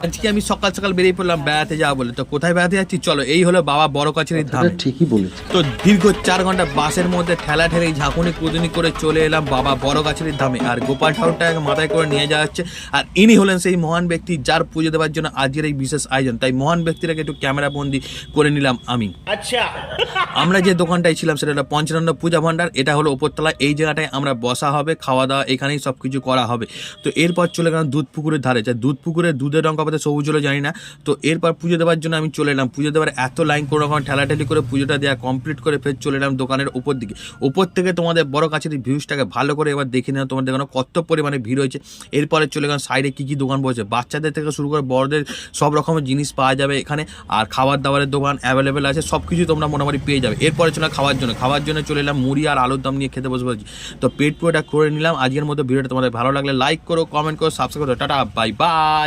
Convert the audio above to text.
আজকে আমি সকাল সকাল বেরিয়ে পড়লাম বেড়াতে যাওয়া বলে। তো কোথায় বেড়াতে যাচ্ছি চলো, এই হলো বাবা বড় কাছারির ধাম। ঠিকই বলেছে। তো দীর্ঘ 4 ঘন্টা বাসের মধ্যে ঠেলা ঠেলে ঝাঁকুনি কুদুনি করে চলে এলাম বাবা বড় কাছারির ধামে। আর গোপাল ঠাকুরটাকে মাথায় করে নিয়ে যাওয়া হচ্ছে। আর ইনি হলেন সেই মহান ব্যক্তি যার পুজো দেওয়ার জন্য আজকের এই বিশেষ আয়োজন। তাই মহান ব্যক্তিটাকে একটু ক্যামেরা বন্দি করে নিলাম আমি। আচ্ছা, আমরা যে দোকানটায় ছিলাম সেটা হলো পঞ্চানন্দ পূজা ভান্ডার। এটা হলো উপরতলা, এই জায়গাটায় আমরা বসা হবে, খাওয়া দাওয়া এখানেই সব কিছু করা হবে। তো এরপর চলে গেলাম দুধ পুকুরের ধারে। দুধ পুকুরের দুধের রঙ পাতে সবুজ হলো জানি না। তো এরপর পুজো দেওয়ার জন্য আমি চলে এলাম। পুজো দেওয়ার এত লাইন কোনো রকম ঠেলাঠেলি করে পুজোটা দেওয়া কমপ্লিট করে ফের চলে এলাম দোকানের উপর দিকে। উপর থেকে তোমাদের বড় কাছের ভিউজটাকে ভালো করে এবার দেখে নেওয়া, তোমাদের দেখানো কত পরিমাণে ভিড় হয়েছে। এরপরে চলে গেলাম সাইডে কী কী দোকান বসেছে, বাচ্চাদের থেকে শুরু করে বড়দের সব রকমের জিনিস পাওয়া যাবে এখানে। আর খাবার দাবারের দোকান অ্যাভেলেবেল আছে, সব কিছু তোমরা মোটামুটি পেয়ে যাবে। এরপরে চলে খাওয়ার জন্য চলে এলাম মুড়ি আর আলুর দম নিয়ে খেতে বসে পড়েছি। তো পেট পুরোটা করে নিলাম। আজকের মতো ভিডিওটা তোমাদের ভালো লাগলে লাইক করো, কমেন্ট করো, সাবস্ক্রাইব করো। Tata, bye bye.